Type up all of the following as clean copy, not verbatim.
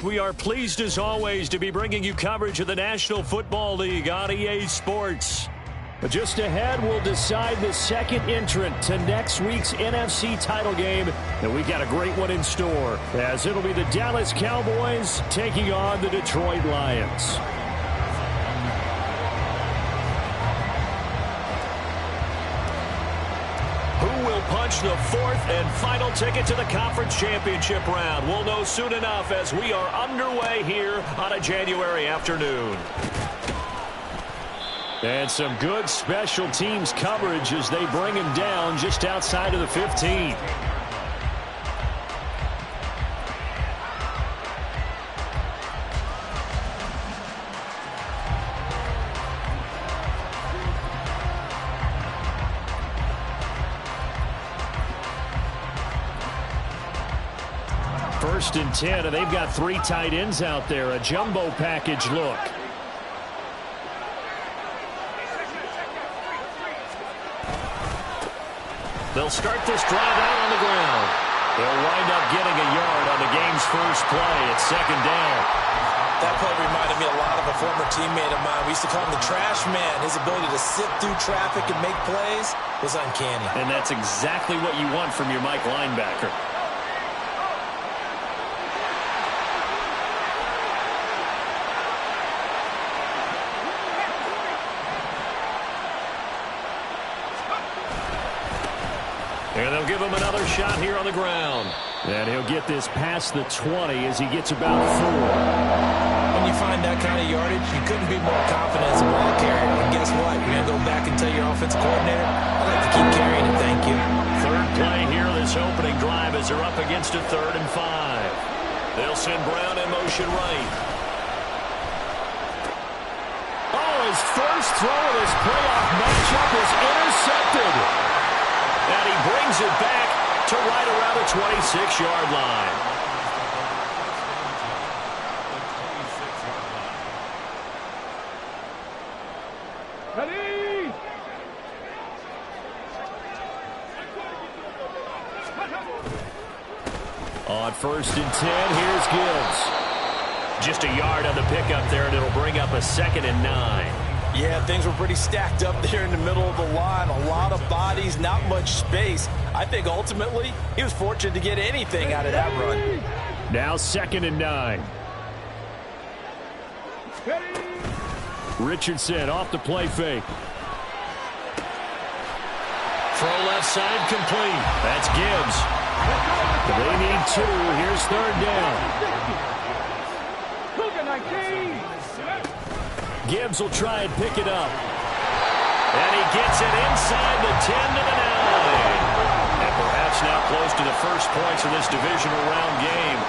We are pleased as always to be bringing you coverage of the National Football League on EA Sports. But just ahead, we'll decide the second entrant to next week's NFC title game. And we got a great one in store, as it'll be the Dallas Cowboys taking on the Detroit Lions. Who will punch the fourth and final ticket to the conference championship round? We'll know soon enough as we are underway here on a January afternoon. And some good special teams coverage as they bring him down just outside of the 15. First and 10, and they've got 3 tight ends out there. A jumbo package look. They'll start this drive out on the ground. They'll wind up getting a yard on the game's first play. It's second down. That play reminded me a lot of a former teammate of mine. We used to call him the trash man. His ability to sit through traffic and make plays was uncanny. And that's exactly what you want from your Mike linebacker. And they'll give him another shot here on the ground. And he'll get this past the 20 as he gets about 4. When you find that kind of yardage, you couldn't be more confident as a ball carrier. And guess what? You're going to go back and tell your offensive coordinator, I'd like to keep carrying it, thank you. Third play here, this opening drive as they're up against a 3rd and 5. They'll send Brown in motion right. Oh, his first throw of this playoff matchup is intercepted. And he brings it back to right around the 26-yard line. Ready? On 1st and 10, here's Gibbs. Just a yard on the pickup there, and it'll bring up a 2nd and 9. Yeah, things were pretty stacked up there in the middle of the line. A lot of bodies, not much space. I think ultimately he was fortunate to get anything out of that run. Now 2nd and 9. Richardson off the play fake. Throw left side complete. That's Gibbs. They need 2. Here's 3rd down. Gibbs will try and pick it up. And he gets it inside the 10 to the 9. And perhaps now close to the first points of this divisional round game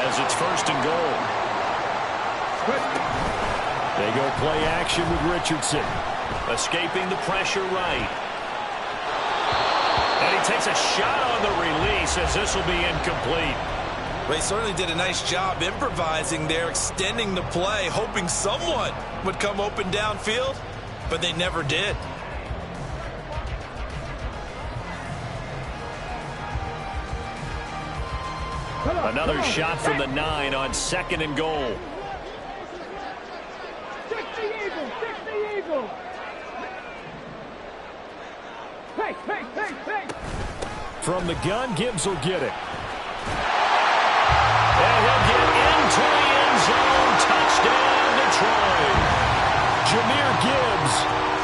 as it's 1st and goal. They go play action with Richardson. Escaping the pressure right. And he takes a shot on the release as this will be incomplete. They certainly did a nice job improvising there, extending the play, hoping someone would come open downfield, but they never did. Another shot from the 9 on 2nd and goal. Fix the Eagle. Hey. From the gun, Gibbs will get it. And he'll get into the end zone. Touchdown, Detroit. Jahmyr Gibbs,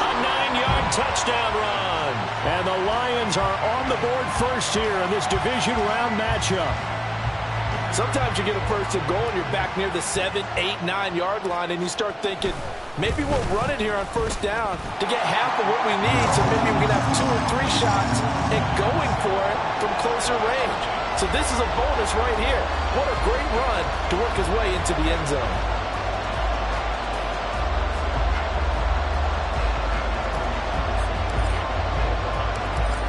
a 9-yard touchdown run. And the Lions are on the board first here in this division round matchup. Sometimes you get a 1st and goal and you're back near the 7, 8, 9-yard line, and you start thinking, maybe we'll run it here on 1st down to get half of what we need, so maybe we can have 2 or 3 shots and going for it from closer range. So this is a bonus right here. What a great run to work his way into the end zone.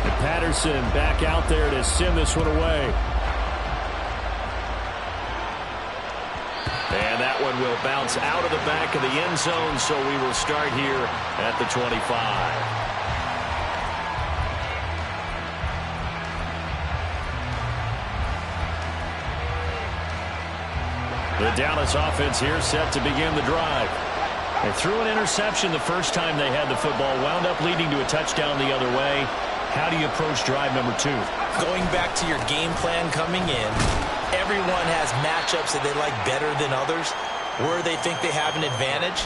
And Patterson back out there to send this one away. And that one will bounce out of the back of the end zone, so we will start here at the 25. The Dallas offense here set to begin the drive. They threw an interception the first time they had the football, wound up leading to a touchdown the other way. How do you approach drive number 2? Going back to your game plan coming in, everyone has matchups that they like better than others. Where they think they have an advantage,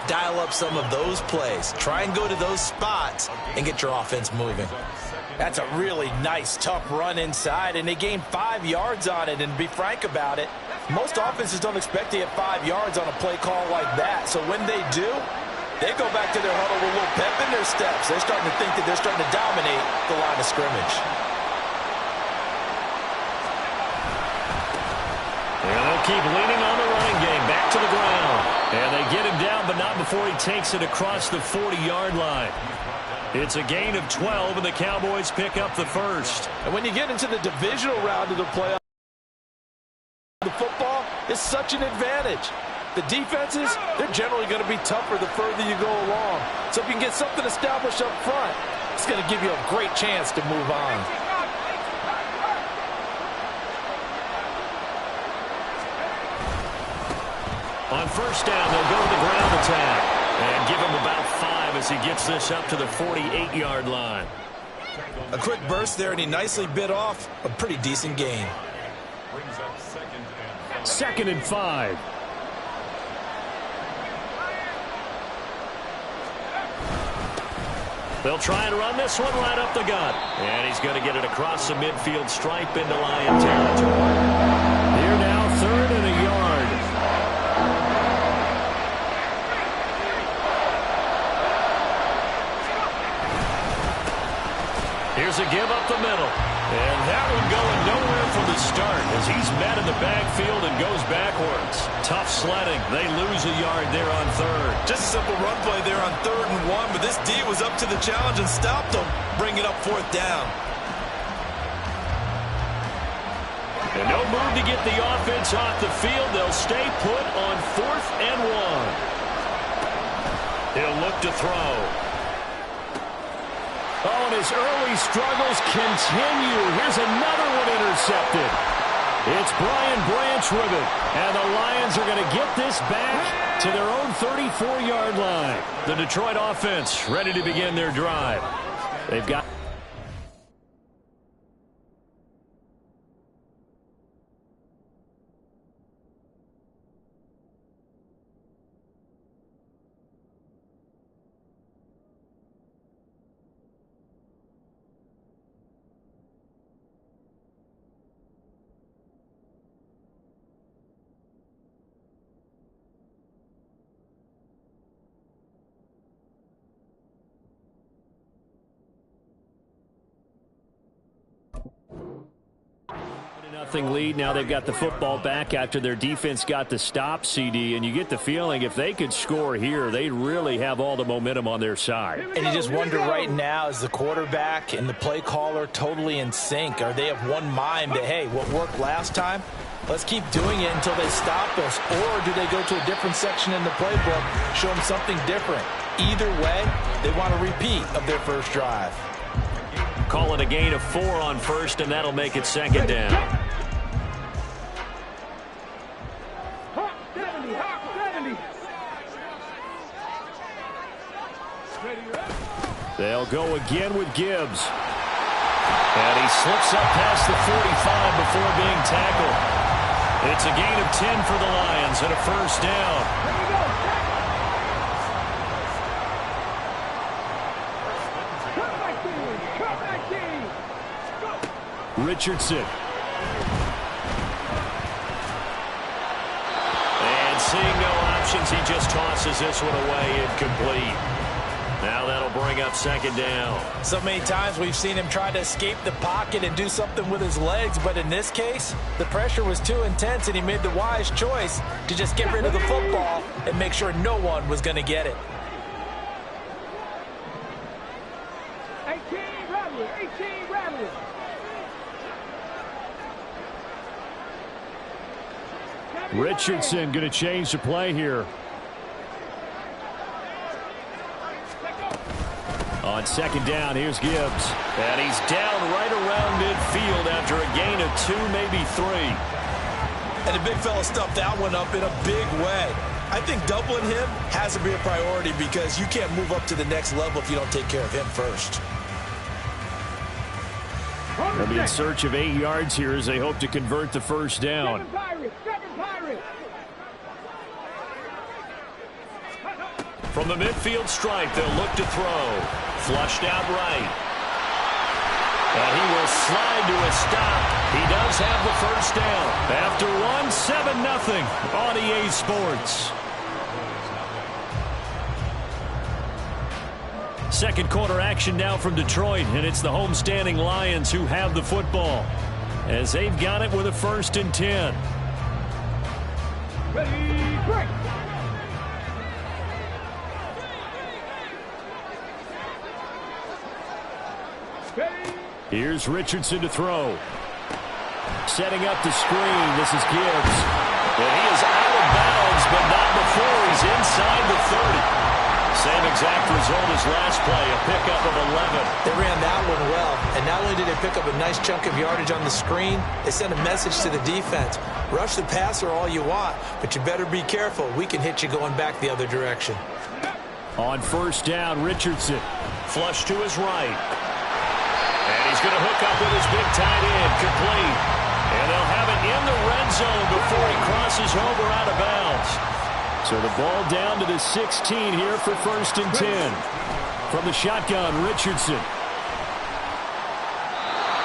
dial up some of those plays. Try and go to those spots and get your offense moving. That's a really nice, tough run inside, and they gained 5 yards on it. And to be frank about it, most offenses don't expect to get 5 yards on a play call like that. So when they do, they go back to their huddle with a little pep in their steps. They're starting to think that they're starting to dominate the line of scrimmage. And they'll keep leaning on the running game. Back to the ground. And they get him down, but not before he takes it across the 40-yard line. It's a gain of 12, and the Cowboys pick up the first. And when you get into the divisional round of the playoffs, the football is such an advantage. The defenses, they're generally going to be tougher the further you go along. So if you can get something established up front, it's going to give you a great chance to move on. On first down, they'll go to the ground attack and give him about 5 as he gets this up to the 48-yard line. A quick burst there, and he nicely bit off a pretty decent gain. Second and 5. They'll try and run this one right up the gut. And he's going to get it across the midfield stripe into Lion territory. Here now, 3rd and a yard. Here's a give up the middle. And that one going nowhere from the start as he's met in the backfield and goes backwards. Tough sledding. They lose a yard there on 3rd. Just a simple run play there on 3rd and 1, but this D was up to the challenge and stopped them, bringing up 4th down. And no move to get the offense off the field. They'll stay put on 4th and 1. He'll look to throw. Oh, and his early struggles continue. Here's another one intercepted. It's Brian Branch with it. And the Lions are going to get this back to their own 34-yard line. The Detroit offense ready to begin their drive. They've got... Nothing lead. Now they've got the football back after their defense got the stop, CD, and you get the feeling if they could score here, they really have all the momentum on their side. And you just wonder right now, is the quarterback and the play caller totally in sync? Are they of one mind that, hey, what worked last time, let's keep doing it until they stop us? Or do they go to a different section in the playbook, show them something different? Either way, they want a repeat of their first drive. Call it a gain of 4 on first, and that'll make it 2nd down. They'll go again with Gibbs. And he slips up past the 45 before being tackled. It's a gain of 10 for the Lions and a first down. Richardson. And seeing no options, he just tosses this one away incomplete. Now that'll bring up 2nd down. So many times we've seen him try to escape the pocket and do something with his legs, but in this case, the pressure was too intense and he made the wise choice to just get rid of the football and make sure no one was going to get it. 18 Rattler. Richardson going to change the play here. On 2nd down, here's Gibbs. And he's down right around midfield after a gain of 2, maybe 3. And the big fella stuffed that one up in a big way. I think doubling him has to be a priority because you can't move up to the next level if you don't take care of him first. They'll be in search of 8 yards here as they hope to convert the first down. From the midfield stripe, they'll look to throw. Flushed out right. And he will slide to a stop. He does have the first down. After 7-0 on EA Sports. Second quarter action now from Detroit, and it's the homestanding Lions who have the football as they've got it with a 1st and 10. Ready, break. Here's Richardson to throw. Setting up the screen. This is Gibbs. And he is out of bounds, but not before he's inside the 30. Same exact result as last play, a pickup of 11. They ran that one well, and not only did they pick up a nice chunk of yardage on the screen, they sent a message to the defense. Rush the passer all you want, but you better be careful. We can hit you going back the other direction. On first down, Richardson. Flush to his right. And he's going to hook up with his big tight end, complete. And they'll have it in the red zone before he crosses over out of bounds. So the ball down to the 16 here for 1st and 10. From the shotgun, Richardson.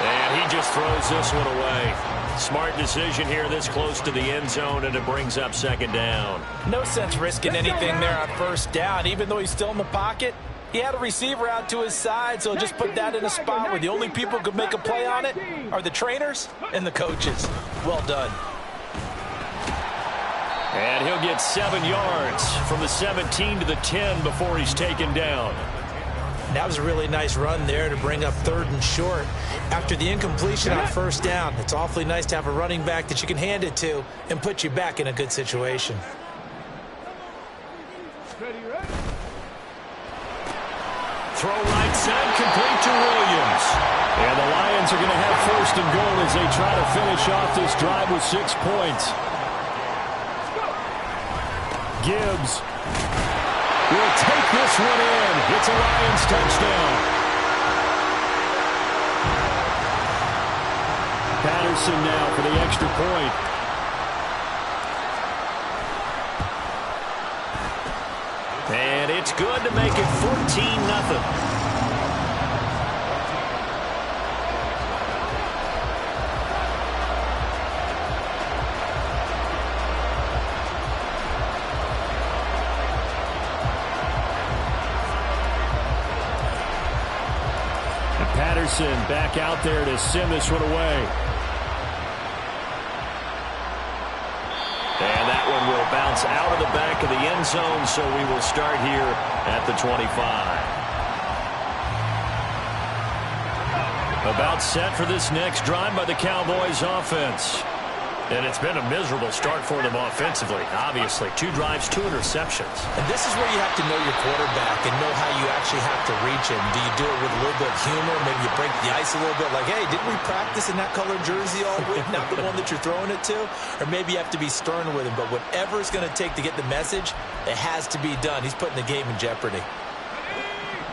And he just throws this one away. Smart decision here this close to the end zone, and it brings up 2nd down. No sense risking anything there on 1st down, even though he's still in the pocket. He had a receiver out to his side, so just put that in a spot where the only people who could make a play on it are the trainers and the coaches. Well done. And he'll get 7 yards from the 17 to the 10 before he's taken down. That was a really nice run there to bring up 3rd and short. After the incompletion on 1st down, it's awfully nice to have a running back that you can hand it to and put you back in a good situation. Throw right side, complete to Williams. And the Lions are going to have 1st and goal as they try to finish off this drive with 6 points. Gibbs will take this one in. It's a Lions touchdown. Patterson now for the extra point. And it's good to make it 14-0. Patterson back out there to send this one away. And that one will bounce out of the back of the end zone, so we will start here at the 25. About set for this next drive by the Cowboys offense. And it's been a miserable start for them offensively. Obviously, 2 drives, 2 interceptions. And this is where you have to know your quarterback and know how you actually have to reach him. Do you do it with a little bit of humor? Maybe you break the ice a little bit like, hey, didn't we practice in that colored jersey all week? Not the one that you're throwing it to. Or maybe you have to be stern with him. But whatever it's going to take to get the message, it has to be done. He's putting the game in jeopardy.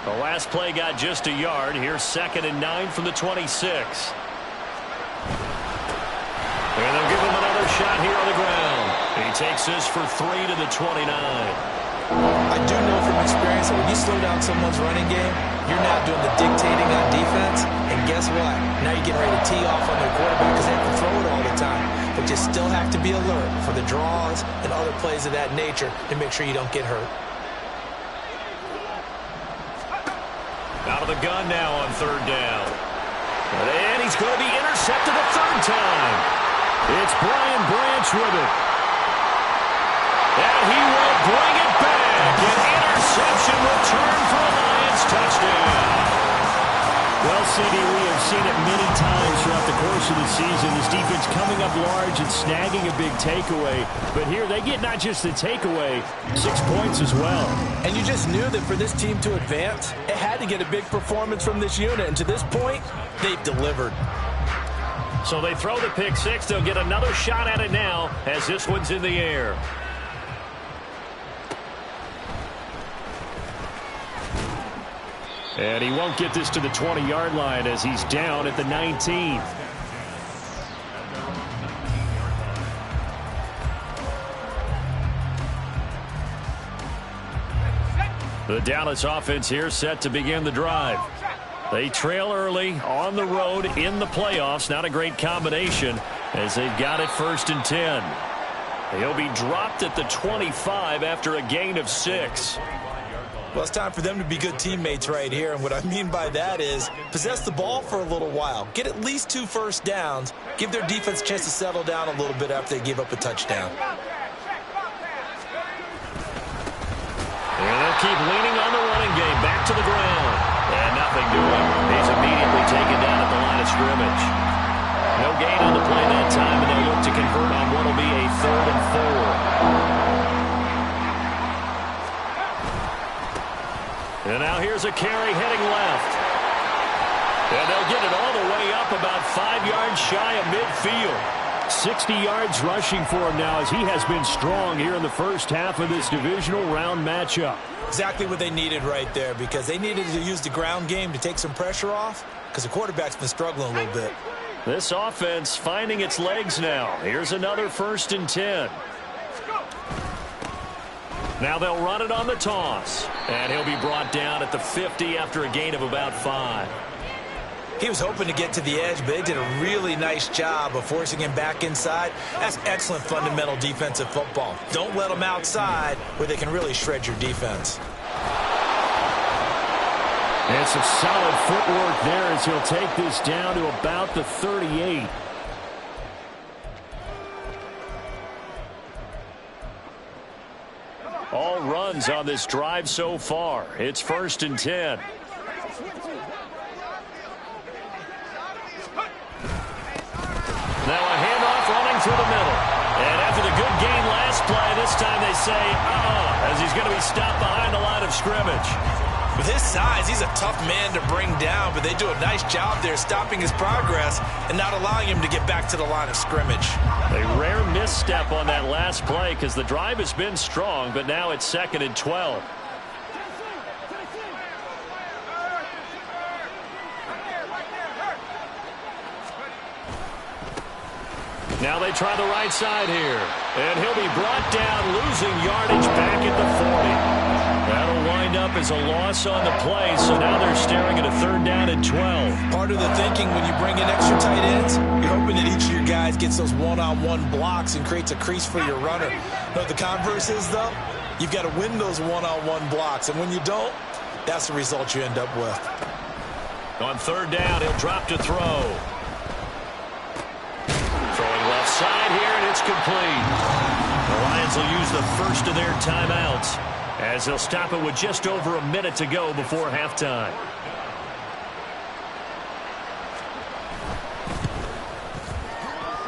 The last play got just a yard. Here's 2nd and 9 from the 26. And they'll give him another shot here on the ground. He takes this for 3 to the 29. I do know from experience that when you slow down someone's running game, you're now doing the dictating on defense. And guess what? Now you're getting ready to tee off on their quarterback because they have to throw it all the time. But you still have to be alert for the draws and other plays of that nature to make sure you don't get hurt. Out of the gun now on 3rd down. And he's going to be intercepted a 3rd time. It's Brian Branch with it. And he will bring it back. An interception return for a Lions touchdown. Well, CD, we have seen it many times throughout the course of the season. This defense coming up large and snagging a big takeaway. But here they get not just the takeaway, 6 points as well. And you just knew that for this team to advance, it had to get a big performance from this unit. And to this point, they've delivered. So they throw the pick six. They'll get another shot at it now as this one's in the air. And he won't get this to the 20-yard line as he's down at the 19. The Dallas offense here set to begin the drive. They trail early on the road in the playoffs. Not a great combination as they've got it 1st and 10. He'll be dropped at the 25 after a gain of 6. Well, it's time for them to be good teammates right here. And what I mean by that is possess the ball for a little while. Get at least 2 first downs. Give their defense a chance to settle down a little bit after they give up a touchdown. And they'll keep leaning on the running game. Back to the ground. And nothing doing. He's immediately taken down at the line of scrimmage. No gain on the play that time, and they'll look to convert on what will be a 3rd and 4. And now here's a carry heading left. And they'll get it all the way up about 5 yards shy of midfield. 60 yards rushing for him now as he has been strong here in the first half of this divisional round matchup. Exactly what they needed right there, because they needed to use the ground game to take some pressure off because the quarterback's been struggling a little bit. This offense finding its legs now. Here's another 1st and 10. Now they'll run it on the toss. And he'll be brought down at the 50 after a gain of about 5. He was hoping to get to the edge, but they did a really nice job of forcing him back inside. That's excellent fundamental defensive football. Don't let them outside where they can really shred your defense. And some solid footwork there as he'll take this down to about the 38. All runs on this drive so far. It's 1st and 10. Now a handoff running through the middle. And after the good gain last play, this time they say, as he's going to be stopped behind the line of scrimmage. With his size, he's a tough man to bring down, but they do a nice job there stopping his progress and not allowing him to get back to the line of scrimmage. A rare misstep on that last play because the drive has been strong, but now it's 2nd and 12. Now they try the right side here. And he'll be brought down, losing yardage back at the 40. That'll wind up as a loss on the play, so now they're staring at a 3rd down and 12. Part of the thinking when you bring in extra tight ends, you're hoping that each of your guys gets those one-on-one blocks and creates a crease for your runner. Know what the converse is, though? You've got to win those one-on-one blocks, and when you don't, that's the result you end up with. On 3rd down, he'll drop to throw. Throwing left side here, and it's complete. The Lions will use the first of their timeouts as they'll stop it with just over a minute to go before halftime.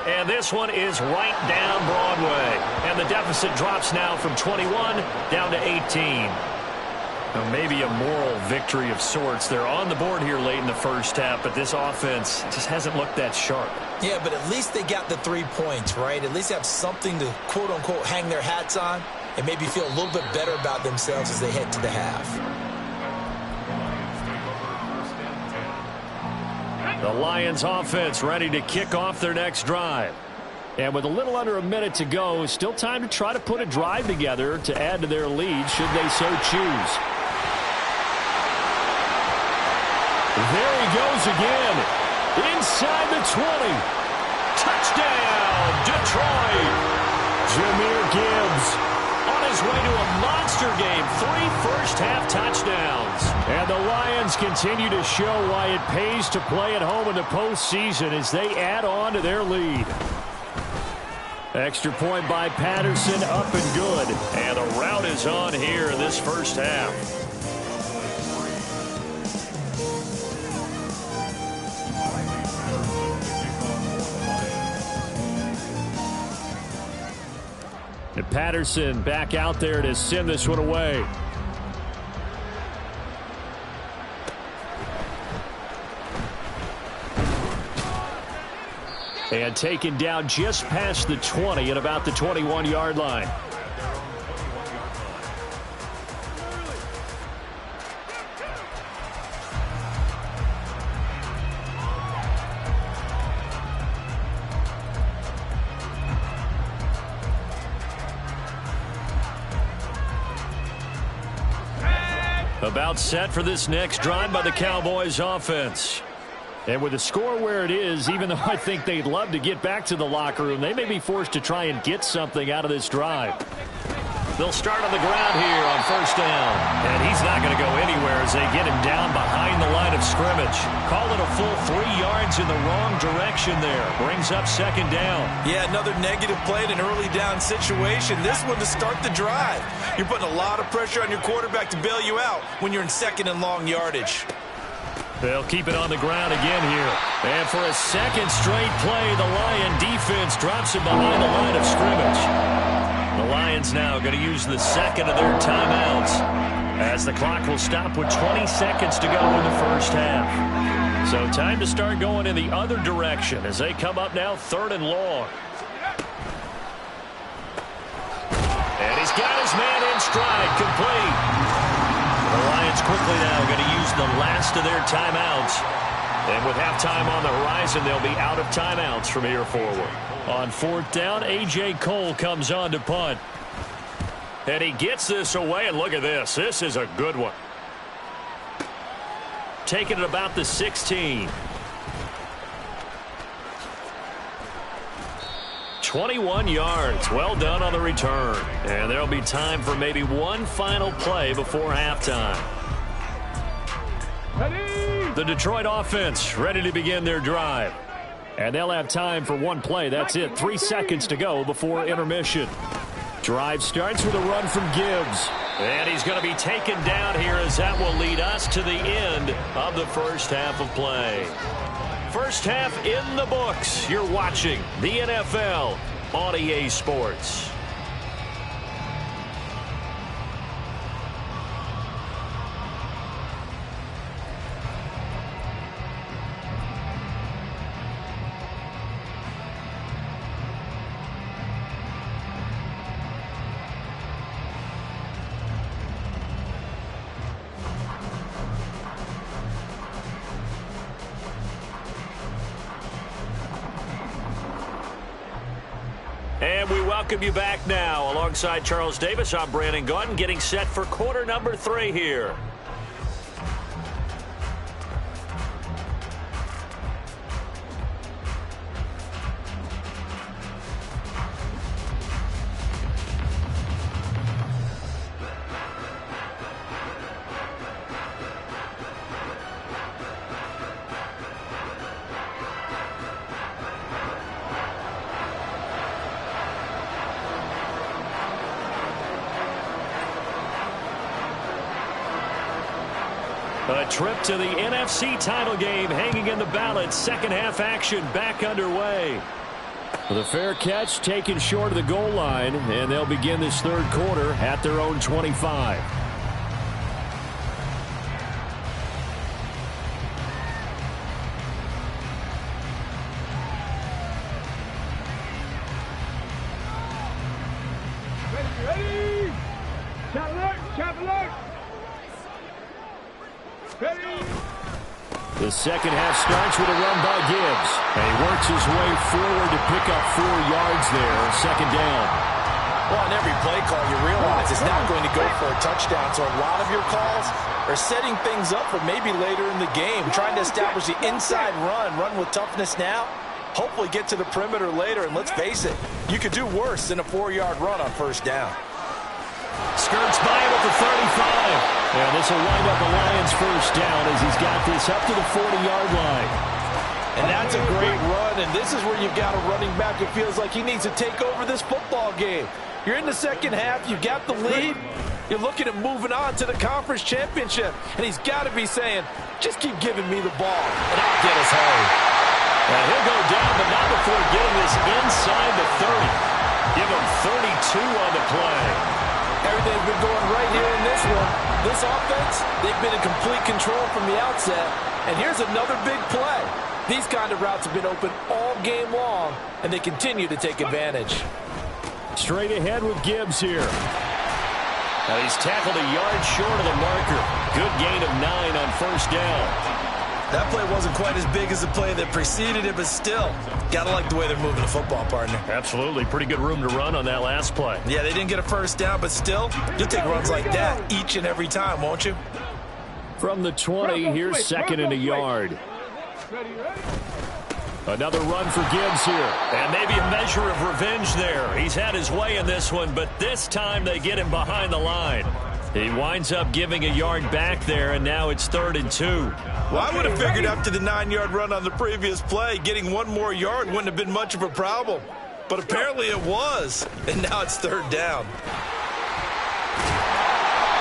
And this one is right down Broadway. And the deficit drops now from 21 down to 18. Now maybe a moral victory of sorts. They're on the board here late in the first half, but this offense just hasn't looked that sharp. Yeah, but at least they got the 3 points, right? At least they have something to, quote-unquote, hang their hats on and maybe feel a little bit better about themselves as they head to the half. The Lions offense ready to kick off their next drive. And with a little under a minute to go, still time to try to put a drive together to add to their lead should they so choose. There he goes again. Inside the 20. Touchdown, Detroit. Jahmyr Gibbs on his way to a monster game. 3 first-half touchdowns. And the Lions continue to show why it pays to play at home in the postseason as they add on to their lead. Extra point by Patterson, up and good. And the rout is on here in this first half. And Patterson back out there to send this one away. And taken down just past the 20 at about the 21-yard line. About set for this next drive by the Cowboys offense. And with the score where it is, even though I think they'd love to get back to the locker room, they may be forced to try and get something out of this drive. They'll start on the ground here on first down. And he's not going to go anywhere as they get him down behind the line of scrimmage. Call it a full 3 yards in the wrong direction there. Brings up second down. Yeah, another negative play in an early down situation. This one to start the drive. You're putting a lot of pressure on your quarterback to bail you out when you're in second and long yardage. They'll keep it on the ground again here. And for a second straight play, the Lion defense drops him behind the line of scrimmage. The Lions now going to use the second of their timeouts as the clock will stop with 20 seconds to go in the first half. So time to start going in the other direction as they come up now third and long. And he's got his man in stride, complete. The Lions quickly now going to use the last of their timeouts. And with halftime on the horizon, they'll be out of timeouts from here forward. On fourth down, A.J. Cole comes on to punt. And he gets this away, and look at this. This is a good one. Taking it about the 16. 21 yards. Well done on the return. And there'll be time for maybe one final play before halftime. The Detroit offense ready to begin their drive. And they'll have time for one play. That's it. 3 seconds to go before intermission. Drive starts with a run from Gibbs. And he's going to be taken down here as that will lead us to the end of the first half of play. First half in the books. You're watching the NFL on EA Sports. And we welcome you back now. Alongside Charles Davis, I'm Brandon Gaudin, getting set for quarter number 3 here. A trip to the NFC title game hanging in the balance. Second half action back underway. The fair catch taken short of the goal line, and they'll begin this third quarter at their own 25. Ready? Chop alert! The second half starts with a run by Gibbs. And he works his way forward to pick up 4 yards there. Second down. Well, on every play call, you realize it's not going to go for a touchdown. So a lot of your calls are setting things up for maybe later in the game, trying to establish the inside run with toughness now, hopefully get to the perimeter later. And let's face it, you could do worse than a 4-yard run on first down. Skirts by him at the 35. And this will wind up the Lions' first down as he's got this up to the 40-yard line. And that's a great run, and this is where you've got a running back who feels like he needs to take over this football game. You're in the second half, you've got the lead, you're looking at moving on to the conference championship, and he's got to be saying, just keep giving me the ball, and I'll get us home. And he'll go down, but not before getting this inside the 30. Give him 32 on the play. Everything's been going right here in this one. This offense, they've been in complete control from the outset. And here's another big play. These kind of routes have been open all game long, and they continue to take advantage. Straight ahead with Gibbs here. Now he's tackled a yard short of the marker. Good gain of 9 on first down. That play wasn't quite as big as the play that preceded it, but still, gotta like the way they're moving the football, partner. Absolutely. Pretty good room to run on that last play. Yeah, they didn't get a first down, but still, you'll take runs like that each and every time, won't you? From the 20, here's second and a yard. Another run for Gibbs here. And maybe a measure of revenge there. He's had his way in this one, but this time they get him behind the line. He winds up giving a yard back there, and now it's 3rd and 2. Well, I would have figured after the 9-yard run on the previous play, getting one more yard wouldn't have been much of a problem. But apparently it was, and now it's 3rd down.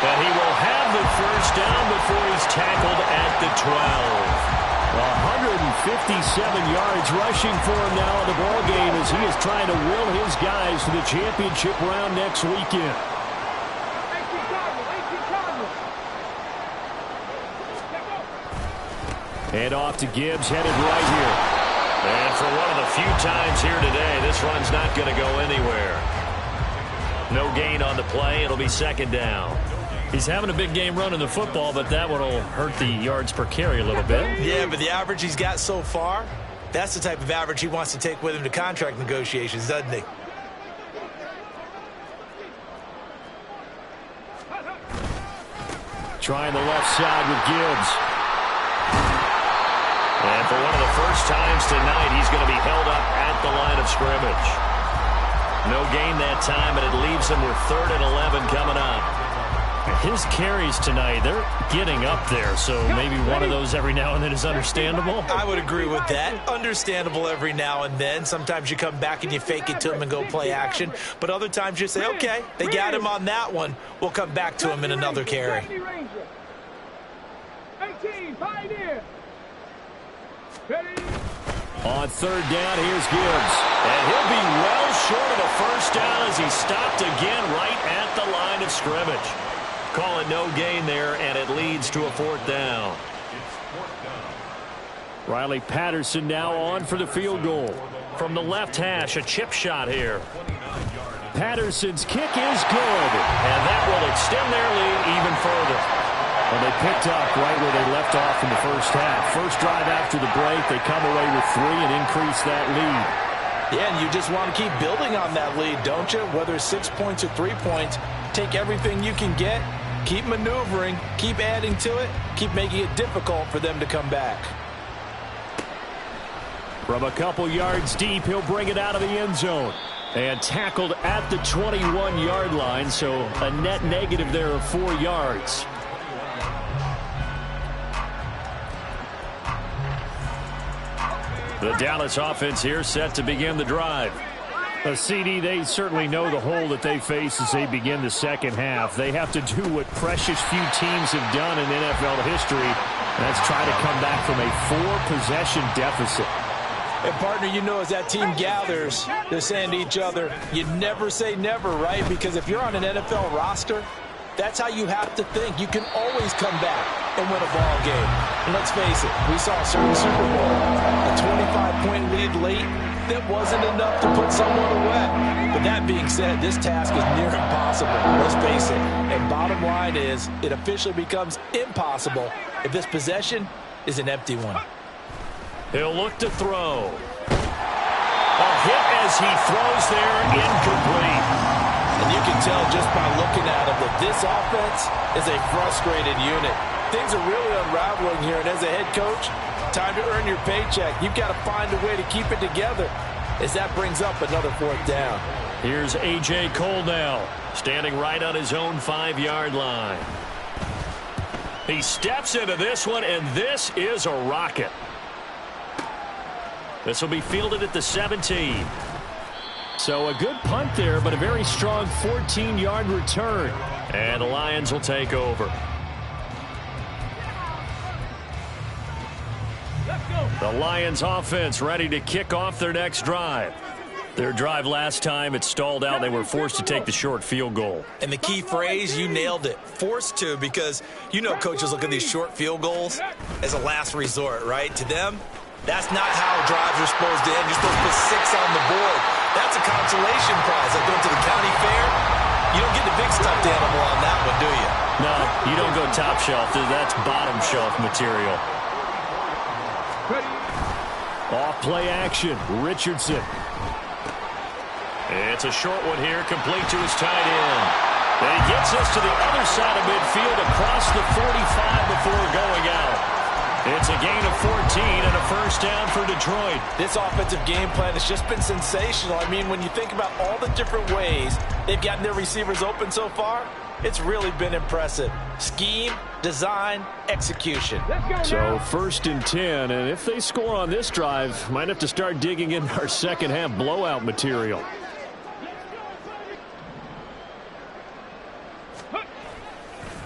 But he will have the first down before he's tackled at the 12. 157 yards rushing for him now in the ball game as he is trying to will his guys to the championship round next weekend. And off to Gibbs, headed right here. And for one of the few times here today, this run's not going to go anywhere. No gain on the play. It'll be 2nd down. He's having a big game running the football, but that one will hurt the yards per carry a little bit. Yeah, but the average he's got so far, that's the type of average he wants to take with him to contract negotiations, doesn't he? Trying the left side with Gibbs. And for one of the first times tonight, he's going to be held up at the line of scrimmage. No gain that time, and it leaves him with 3rd and 11 coming up. His carries tonight, they're getting up there, so maybe one of those every now and then is understandable. I would agree with that. Understandable every now and then. Sometimes you come back and you fake it to him and go play action. But other times you say, okay, they got him on that one. We'll come back to him in another carry. 18, Pioneer. On 3rd down, here's Gibbs. And he'll be well short of a first down as he stopped again right at the line of scrimmage. Call it no gain there, and it leads to a 4th down. Riley Patterson now on for the field goal. From the left hash, a chip shot here. Patterson's kick is good, and that will extend their lead even further. Well, they picked up right where they left off in the first half. First drive after the break, they come away with 3 and increase that lead. Yeah, and you just want to keep building on that lead, don't you? Whether it's 6 points or 3 points, take everything you can get, keep maneuvering, keep adding to it, keep making it difficult for them to come back. From a couple yards deep, he'll bring it out of the end zone. And tackled at the 21-yard line, so a net negative there of 4 yards. The Dallas offense here set to begin the drive. CD, they certainly know the hole that they face as they begin the second half. They have to do what precious few teams have done in NFL history, and that's try to come back from a 4-possession deficit. And, partner, you know as that team gathers, they're saying to each other, you never say never, right? Because if you're on an NFL roster, that's how you have to think. You can always come back and win a ball game. And let's face it, we saw a certain Super Bowl, a 25-point lead late, that wasn't enough to put someone away. But that being said, this task is near impossible. Let's face it. And bottom line is, it officially becomes impossible if this possession is an empty one. He'll look to throw. A hit as he throws there, incomplete. And you can tell just by looking at him that this offense is a frustrated unit. Things are really unraveling here, and as a head coach, time to earn your paycheck. You've got to find a way to keep it together as that brings up another 4th down. Here's A.J. Cole now, standing right on his own 5-yard line. He steps into this one, and this is a rocket. This will be fielded at the 17. So a good punt there, but a very strong 14-yard return. And the Lions will take over. The Lions offense ready to kick off their next drive. Their drive last time, it stalled out. They were forced to take the short field goal. And the key phrase, you nailed it, forced to, because you know coaches look at these short field goals as a last resort, right? To them, That's not how drives are supposed to end. You're supposed to put 6 on the board. That's a consolation prize. Like going to the county fair, you don't get the big stuffed animal on that one, do you? No, you don't go top shelf. That's bottom shelf material. Off play action. Richardson. It's a short one here, complete to his tight end. And he gets us to the other side of midfield across the 45 before going out. It's a gain of 14 and a first down for Detroit. This offensive game plan has just been sensational. I mean, when you think about all the different ways they've gotten their receivers open so far, it's really been impressive. Scheme, design, execution. So 1st and 10, and if they score on this drive, might have to start digging in our second half blowout material.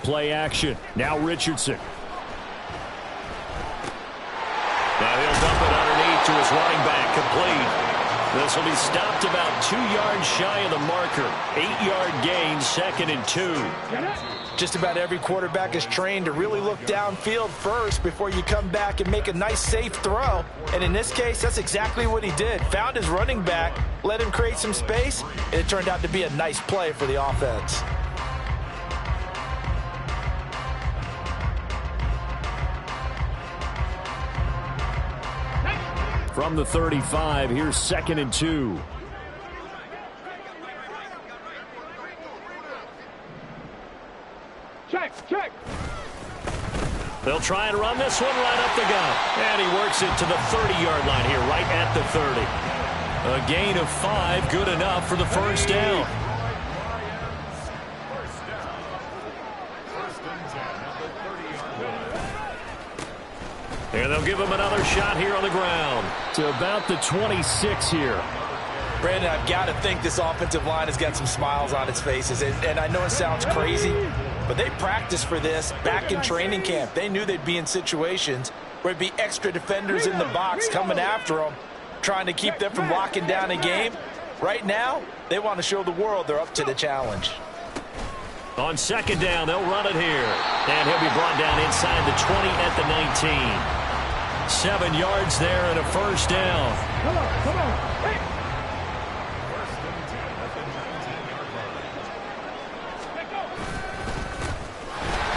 Play action. Now Richardson. Now he'll dump it underneath to his running back, complete. This will be stopped about 2 yards shy of the marker. 8-yard gain, 2nd and 2. Just about every quarterback is trained to really look downfield first before you come back and make a nice, safe throw. And in this case, that's exactly what he did. Found his running back, let him create some space, and it turned out to be a nice play for the offense. From the 35, here's 2nd and 2. Check. They'll try and run this one right up the gut. And he works it to the 30-yard line here, right at the 30. A gain of 5, good enough for the first down. And they'll give him another shot here on the ground to about the 26 here. Brandon, I've got to think this offensive line has got some smiles on its faces. And I know it sounds crazy, but they practiced for this back in training camp. They knew they'd be in situations where it'd be extra defenders in the box coming after them, trying to keep them from locking down a game. Right now, they want to show the world they're up to the challenge. On 2nd down, they'll run it here. And he'll be brought down inside the 20 at the 19. 7 yards there and a first down. Come on. Hey.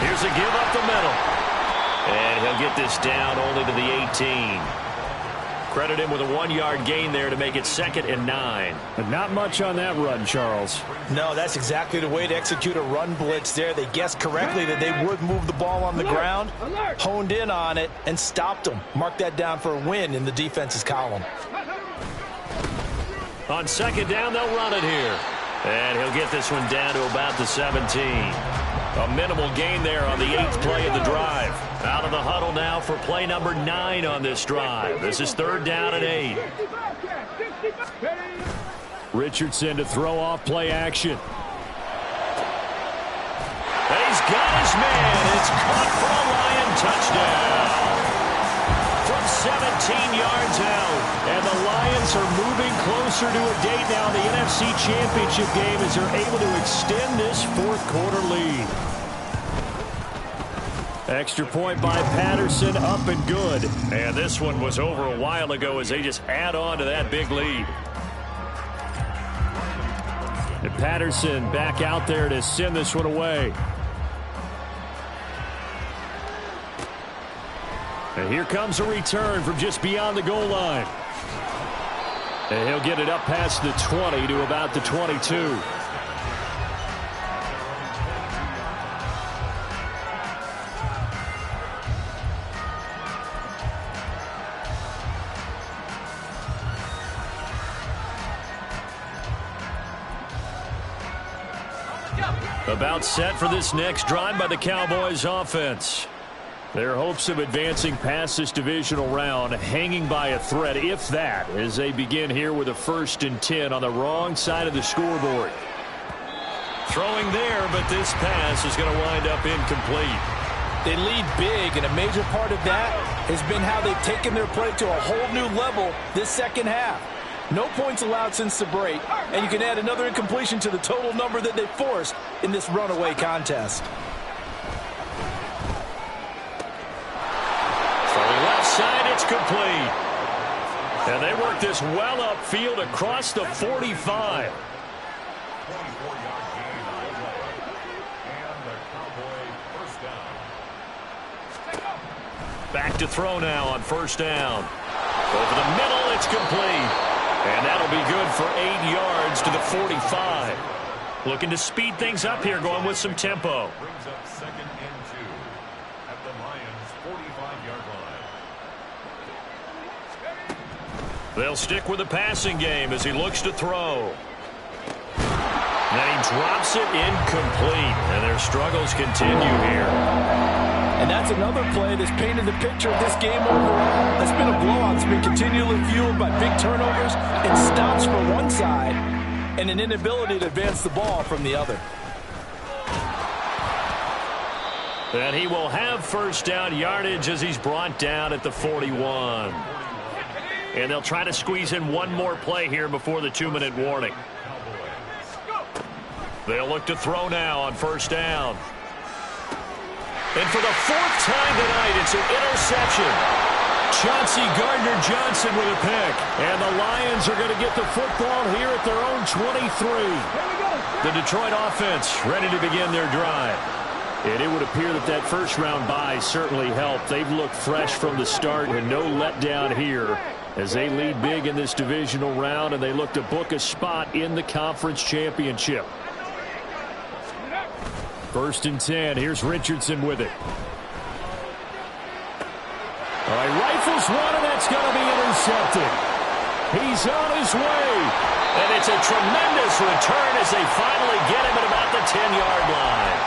Here's a give up the middle. And he'll get this down only to the 18. Credit him with a 1-yard gain there to make it 2nd and 9. But not much on that run, Charles. No, that's exactly the way to execute a run blitz there. They guessed correctly that they would move the ball on the ground, honed in on it, and stopped them. Mark that down for a win in the defense's column. On 2nd down, they'll run it here. And he'll get this one down to about the 17. A minimal gain there on the 8th play of the drive. Out of the huddle now for play number 9 on this drive. This is 3rd down and 8. Richardson to throw off play action. And he's got his man. It's caught for a Lion touchdown. From 17 yards out. And the Lions are moving closer to a date now in the NFC Championship game as they're able to extend this 4th quarter lead. Extra point by Patterson, up and good. And this one was over a while ago as they just add on to that big lead. And Patterson back out there to send this one away. And here comes a return from just beyond the goal line. And he'll get it up past the 20 to about the 22. About set for this next drive by the Cowboys offense. Their hopes of advancing past this divisional round hanging by a thread, if that, as they begin here with a 1st and 10 on the wrong side of the scoreboard. Throwing there, but this pass is going to wind up incomplete. They lead big, and a major part of that has been how they've taken their play to a whole new level this second half. No points allowed since the break, and you can add another incompletion to the total number that they forced in this runaway contest. From the left side, it's complete. And they work this well upfield across the 45. Back to throw now on first down. Over the middle, it's complete. And that'll be good for 8 yards to the 45. Looking to speed things up here, going with some tempo. Brings up 2nd and 2 at the Lions' 45-yard line. They'll stick with the passing game as he looks to throw. Then he drops it incomplete, and their struggles continue here. And that's another play that's painted the picture of this game overall. It's been a blowout. It's been continually fueled by big turnovers and stops from one side and an inability to advance the ball from the other. And he will have first down yardage as he's brought down at the 41. And they'll try to squeeze in one more play here before the 2-minute warning. They'll look to throw now on first down. And for the 4th time tonight, it's an interception. Chauncey Gardner-Johnson with a pick. And the Lions are going to get the football here at their own 23. The Detroit offense ready to begin their drive. And it would appear that that first-round bye certainly helped. They've looked fresh from the start and no letdown here as they lead big in this divisional round, and they look to book a spot in the conference championship. 1st and 10. Here's Richardson with it. All right, rifles one, and that's going to be intercepted. He's on his way. And it's a tremendous return as they finally get him at about the 10-yard line.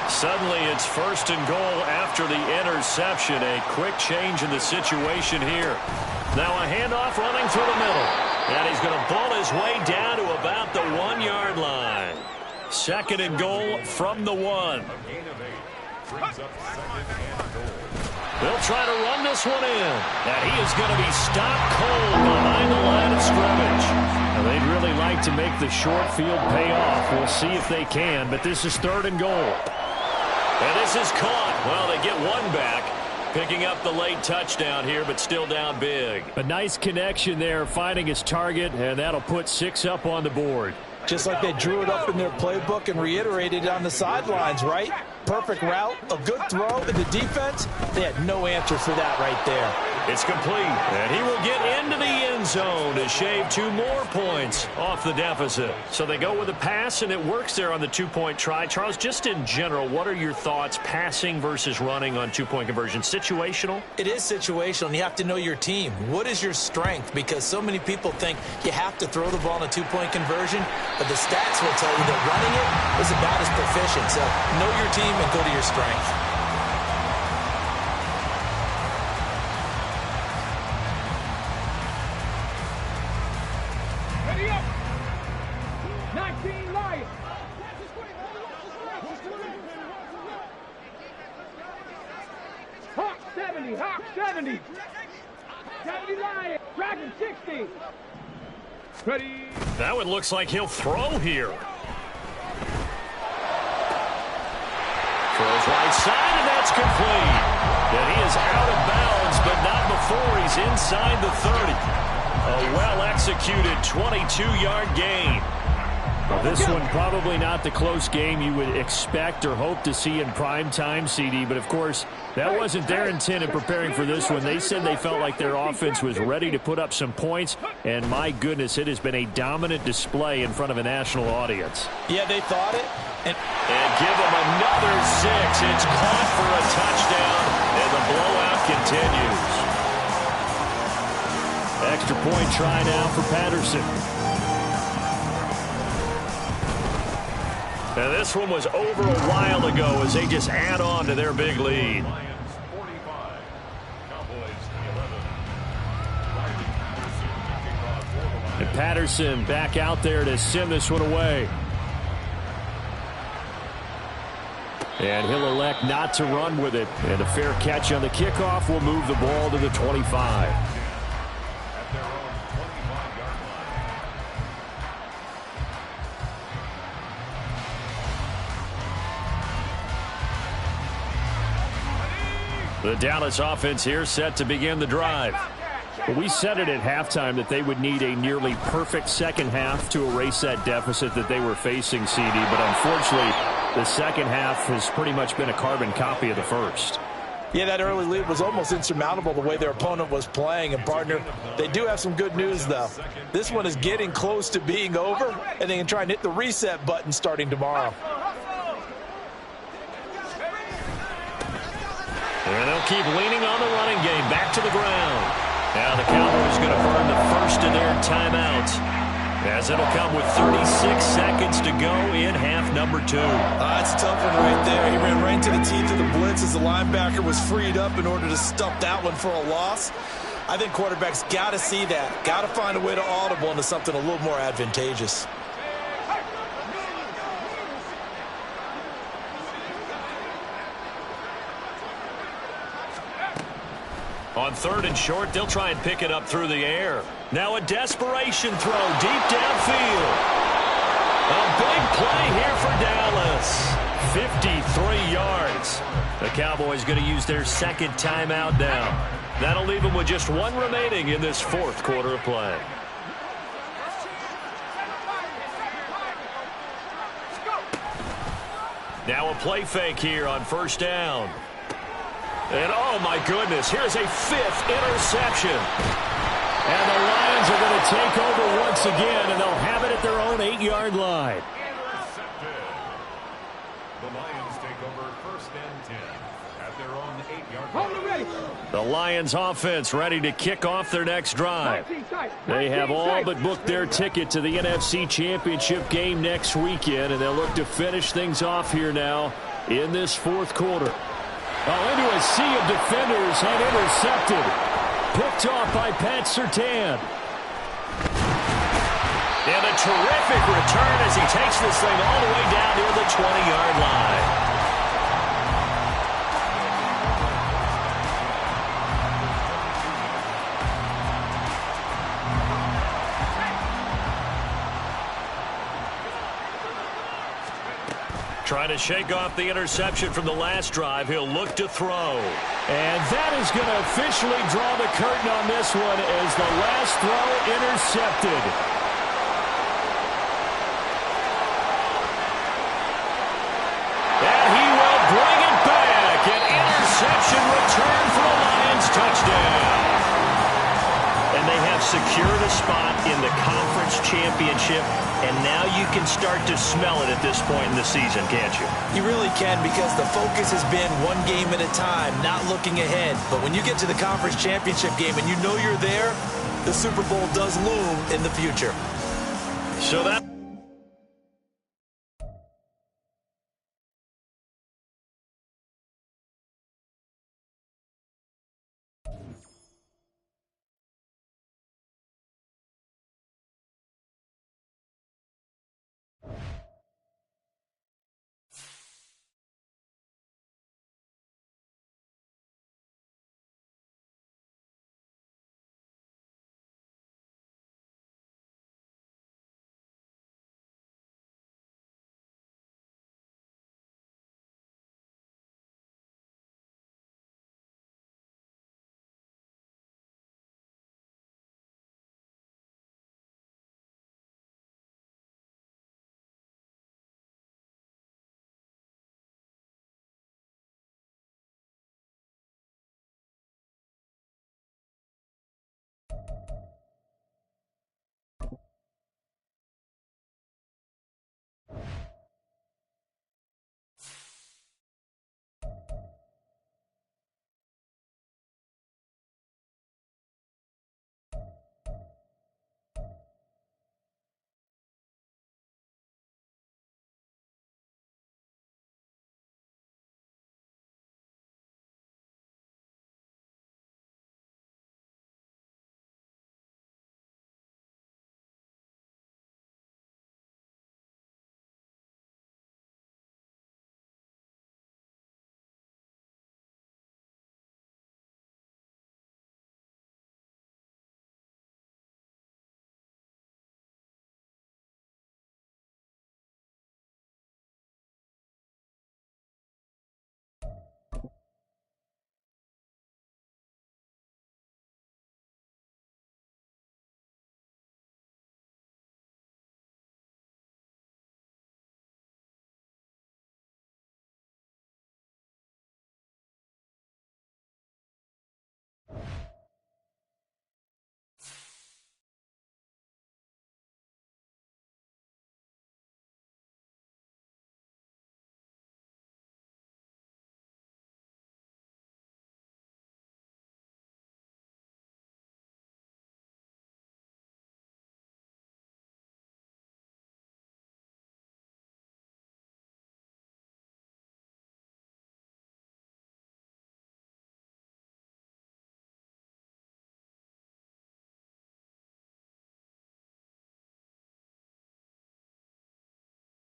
Suddenly, it's 1st and goal after the interception. A quick change in the situation here. Now a handoff running through the middle. And he's going to pull his way down to about the 1-yard line. 2nd and goal from the 1. A gain of 8 brings up 2nd and goal. They'll try to run this one in. And he is going to be stopped cold behind the line of scrimmage. And they'd really like to make the short field pay off. We'll see if they can, but this is 3rd and goal. And this is caught. Well, they get one back. Picking up the late touchdown here, but still down big. A nice connection there, finding his target, and that'll put 6 up on the board. Just like they drew it up in their playbook and reiterated it on the sidelines, right? Perfect route, a good throw, and the defense, they had no answer for that right there. It's complete, and he will get into the end zone to shave 2 more points off the deficit. So they go with a pass, and it works there on the 2-point try. Charles, just in general, what are your thoughts passing versus running on 2-point conversion? Situational? It is situational, and you have to know your team. What is your strength? Because so many people think you have to throw the ball in a 2-point conversion, but the stats will tell you that running it is about as proficient. So know your team and go to your strength. Ready up. 19 Lions. Hawk 70. Hawk 70. 70 Lions. Dragon 60. Ready. That one looks like he'll throw here. Throws right side, and that's complete. And he is out of bounds, but not before he's inside the 30. A well-executed 22-yard gain. Well, this one probably not the close game you would expect or hope to see in prime time, CD. But, of course, that wasn't their intent in preparing for this one. They said they felt like their offense was ready to put up some points. And, my goodness, it has been a dominant display in front of a national audience. Yeah, they thought it. And give them another 6. It's caught for a touchdown, and the blowout continues. Extra point try now for Patterson. And this one was over a while ago as they just add on to their big lead. Lions 45. Cowboys 11. And Patterson back out there to send this one away. And he'll elect not to run with it. And a fair catch on the kickoff will move the ball to the 25. At their own 25-yard line. The Dallas offense here set to begin the drive. We said it at halftime that they would need a nearly perfect second half to erase that deficit that they were facing, CD. But unfortunately, the second half has pretty much been a carbon copy of the first. Yeah, that early lead was almost insurmountable the way their opponent was playing. And, partner, they do have some good news, though. This one is getting close to being over, and they can try and hit the reset button starting tomorrow. And they'll keep leaning on the running game. Back to the ground. Now the Cowboys going to burn the first of their timeouts, as it'll come with 36 seconds to go in half number 2. That's a tough one right there. He ran right into the teeth of the blitz as the linebacker was freed up in order to stuff that one for a loss. I think quarterbacks got to see that. Got to find a way to audible into something a little more advantageous. On 3rd and short, they'll try and pick it up through the air. Now a desperation throw deep downfield. A big play here for Dallas. 53 yards. The Cowboys going to use their second timeout now. That'll leave them with just one remaining in this fourth quarter of play. Now a play fake here on first down. And, oh, my goodness, here's a 5th interception. And the Lions are going to take over once again, and they'll have it at their own 8-yard line. The Lions take over 1st and 10 at their own 8-yard line. The Lions offense ready to kick off their next drive. They have all but booked their ticket to the NFC Championship game next weekend, and they'll look to finish things off here now in this fourth quarter. Into a sea of defenders and intercepted. Picked off by Pat Surtain. And a terrific return as he takes this thing all the way down near the 20-yard line. Trying to shake off the interception from the last drive. He'll look to throw. And that is going to officially draw the curtain on this one as the last throw intercepted. And he will bring it back. An interception return for the Lions touchdown. And they have secured a spot in the conference championship. And now you can start to smell it at this point in the season, can't you? You really can, because the focus has been one game at a time, not looking ahead. But when you get to the conference championship game and you know you're there, the Super Bowl does loom in the future. So that